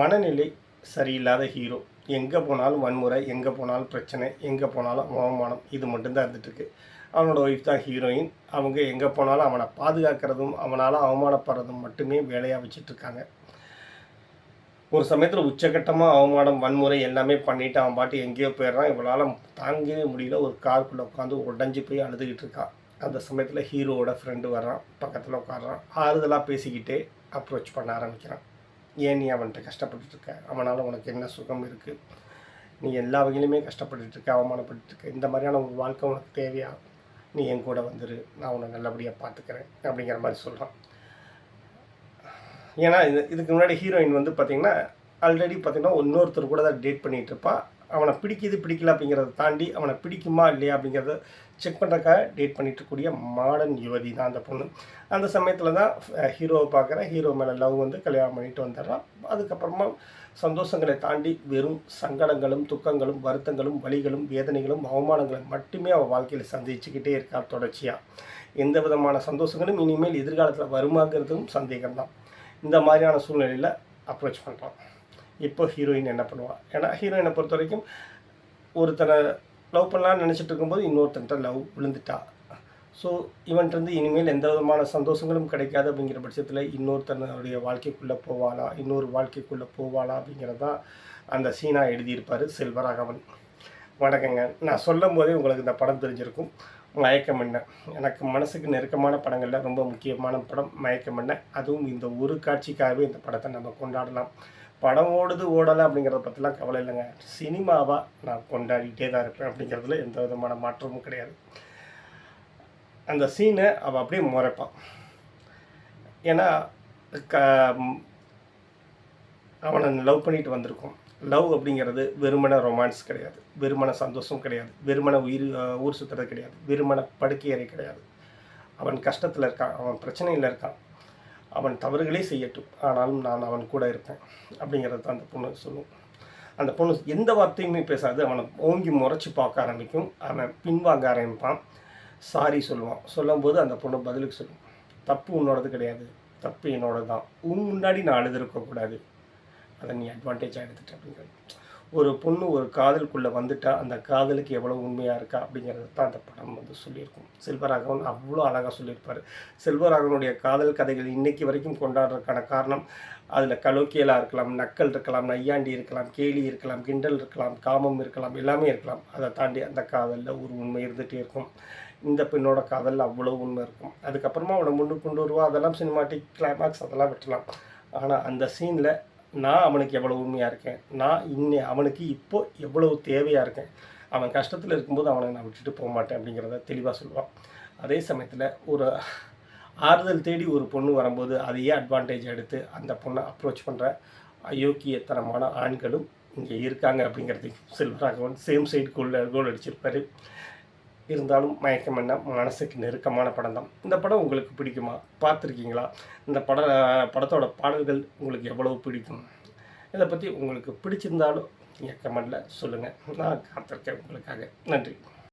மனநிலை சரியில்லாத ஹீரோ. எங்கே போனாலும் வன்முறை, எங்கே போனாலும் பிரச்சனை, எங்கே போனாலும் அவமானம், இது மட்டும்தான் இருந்துகிட்ருக்கு. அவனோட ஒய்ஃப் தான் ஹீரோயின். அவங்க எங்கே போனாலும் அவனை பாதுகாக்கிறதும் அவனால் அவமானப்படுறதும் மட்டுமே வேலையாக வச்சிட்ருக்காங்க. ஒரு சமயத்தில் உச்சகட்டமாக அவமானம், வன்முறை எல்லாமே பண்ணிவிட்டு அவன் பாட்டு எங்கேயோ போயிடுறான். இவளால் தாங்கவே முடியல. ஒரு காருக்குள்ளே உட்காந்து உடஞ்சி போய் அழுதுகிட்டு இருக்கான். அந்த சமயத்தில் ஹீரோவோட ஃப்ரெண்டு வர்றான், பக்கத்தில் உட்காடுறான். ஆறுதலாக பேசிக்கிட்டே அப்ரோச் பண்ண ஆரம்பிக்கிறான். ஏன் நீ அவன்கிட்ட கஷ்டப்பட்டுருக்க? அவனால் உனக்கு என்ன சுகம் இருக்குது? நீ எல்லா வகையிலுமே கஷ்டப்பட்டுருக்க, அவமானப்பட்டுருக்க. இந்த மாதிரியான ஒரு வாழ்க்கை உனக்கு தேவையா? நீ என் கூட வந்துரு, நான் உன்னை நல்லபடியாக பார்த்துக்கிறேன் அப்படிங்கிற மாதிரி சொல்கிறான். ஏன்னா இதுக்கு முன்னாடி ஹீரோயின் வந்து பார்த்திங்கன்னா ஆல்ரெடி பார்த்திங்கன்னா இன்னொருத்தர் கூட தான் டேட் பண்ணிகிட்டு இருப்பாள். அவனை பிடிக்குது பிடிக்கல அப்படிங்கிறத தாண்டி அவனை பிடிக்குமா இல்லையா அப்படிங்கிறத செக் பண்ணுறக்காக டேட் பண்ணிட்டு இருக்கக்கூடிய மாடர்ன் யுவதி தான் அந்த பொண்ணு. அந்த சமயத்தில் தான் ஹீரோவை பார்க்குறேன். ஹீரோ மேலே லவ் வந்து கல்யாணம் பண்ணிட்டு வந்துடுறான். அதுக்கப்புறமா சந்தோஷங்களை தாண்டி வெறும் சங்கடங்களும், துக்கங்களும், வருத்தங்களும், வலிகளும், வேதனைகளும், அவமானங்களும் மட்டுமே அவள் வாழ்க்கையில் சந்திச்சுக்கிட்டே இருக்காள் தொடர்ச்சியாக. எந்த விதமான சந்தோஷங்களும் இனிமேல் எதிர்காலத்தில் வருமாங்கிறதும் சந்தேகம்தான். இந்த மாதிரியான சூழ்நிலையில் அப்ரோச் பண்ணுறான். இப்போ ஹீரோயின் என்ன பண்ணுவாள்? ஏன்னா ஹீரோயினை பொறுத்த வரைக்கும் ஒருத்தனை லவ் பண்ணலான்னு நினச்சிட்டு இருக்கும்போது இன்னொருத்தன்ட்ட லவ் விழுந்துட்டா. ஸோ இவன்ட்டு இனிமேல் எந்த விதமான சந்தோஷங்களும் கிடைக்காது அப்படிங்கிற பட்சத்தில் இன்னொருத்தனுடைய வாழ்க்கைக்குள்ளே போவாளா, இன்னொரு வாழ்க்கைக்குள்ளே போவாளா அப்படிங்கிறது தான் அந்த சீனாக எழுதியிருப்பார் செல்வராகவன். வணக்கங்க. நான் சொல்லும் போதே உங்களுக்கு இந்த படம் தெரிஞ்சிருக்கும். மயக்கம் என்ன. எனக்கு மனசுக்கு நெருக்கமான படங்களில் ரொம்ப முக்கியமான படம் மயக்கம் என்ன. அதுவும் இந்த ஒரு காட்சிக்காகவே இந்த படத்தை நம்ம கொண்டாடலாம். படம் ஓடுது ஓடலை அப்படிங்கிறத பற்றிலாம் கவலை இல்லைங்க. சினிமாவாக நான் கொண்டாடிட்டே தான் இருப்பேன் அப்படிங்கிறதுல எந்த விதமான மாற்றமும் கிடையாது. அந்த சீனை அவள் அப்படியே முறைப்பான். ஏன்னா அவனை லவ் பண்ணிட்டு வந்திருக்கோம். லவ் அப்படிங்கிறது வெறுமன ரொமான்ஸ் கிடையாது, வெறுமன சந்தோஷம் கிடையாது, வெறுமன ஊர் சுற்றுறது கிடையாது, வெறுமன படுக்கையறை கிடையாது. அவன் கஷ்டத்தில் இருக்கான், அவன் பிரச்சனையில் இருக்கான், அவன் தவறுகளே செய்யட்டும், ஆனாலும் நான் அவன் கூட இருப்பேன் அப்படிங்கிறது தான் அந்த பொண்ணு சொல்லும். அந்த பொண்ணு எந்த வார்த்தையுமே பேசாது. அவனை ஓங்கி முறைச்சி பார்க்க ஆரம்பிக்கும். அவன் பின்வாங்க ஆரம்பிப்பான். சாரி சொல்லுவான். சொல்லும்போது அந்த பொண்ணு பதிலுக்கு சொல்லும், தப்பு உன்னோடது கிடையாது, தப்பு என்னோட தான். முன்னாடி நான் அழுதுருக்கக்கூடாது, அதை நீ அட்வான்டேஜாக எடுத்துட்ட அப்படிங்கிறது. ஒரு பொண்ணு ஒரு காதலுக்குள்ளே வந்துட்டா அந்த காதலுக்கு எவ்வளோ உண்மையாக இருக்கா அப்படிங்கிறது தான் அந்த படம் வந்து சொல்லியிருக்கும். செல்வராகவன் அவ்வளோ அழகாக சொல்லியிருப்பார். செல்வராகவனுடைய காதல் கதைகள் இன்றைக்கி வரைக்கும் கொண்டாடுறதுக்கான காரணம் அதில் கலோக்கியலாக இருக்கலாம், நக்கல் இருக்கலாம், நையாண்டி இருக்கலாம், கேலி இருக்கலாம், கிண்டல் இருக்கலாம், காமம் இருக்கலாம், எல்லாமே இருக்கலாம். அதை தாண்டி அந்த காதலில் ஒரு உண்மை இருந்துகிட்டே இருக்கும். இந்த பெண்ணோட காதலில் அவ்வளோ உண்மை இருக்கும். அதுக்கப்புறமா அவனை முன்னு கொண்டு வருவா, அதெல்லாம் சினிமாட்டிக் கிளைமேக்ஸ், அதெல்லாம் விட்டுலாம். ஆனால் அந்த சீனில் நான் அவனுக்கு எவ்வளோ உண்மையாக இருக்கேன், நான் அவனுக்கு இப்போ எவ்வளோ தேவையாக இருக்கேன், அவன் கஷ்டத்தில் இருக்கும்போது அவனை நான் விட்டுட்டு போக மாட்டேன் அப்படிங்கிறத தெளிவாக சொல்லுவான். அதே சமயத்தில் ஒரு ஆறுதல் தேடி ஒரு பொண்ணு வரும்போது அதையே அட்வான்டேஜ் எடுத்து அந்த பொண்ணை அப்ரோச் பண்ணுற அயோக்கியத்தனமான ஆண்களும் இங்கே இருக்காங்க அப்படிங்கிறது செல்வராகவன் சேம் சைடு கோல் அடிச்சிருப்பார். இருந்தாலும் மயக்கம் என்ன மனசுக்கு நெருக்கமான படம் தான். இந்த படம் உங்களுக்கு பிடிக்குமா? பார்த்துருக்கீங்களா? இந்த படத்தோட பாடல்கள் உங்களுக்கு எவ்வளவு பிடிக்கும்? இதை பற்றி உங்களுக்கு பிடிச்சிருந்தாலும் நீங்கள் கமெண்டில் சொல்லுங்கள். நான் காத்திருக்கேன் உங்களுக்காக. நன்றி.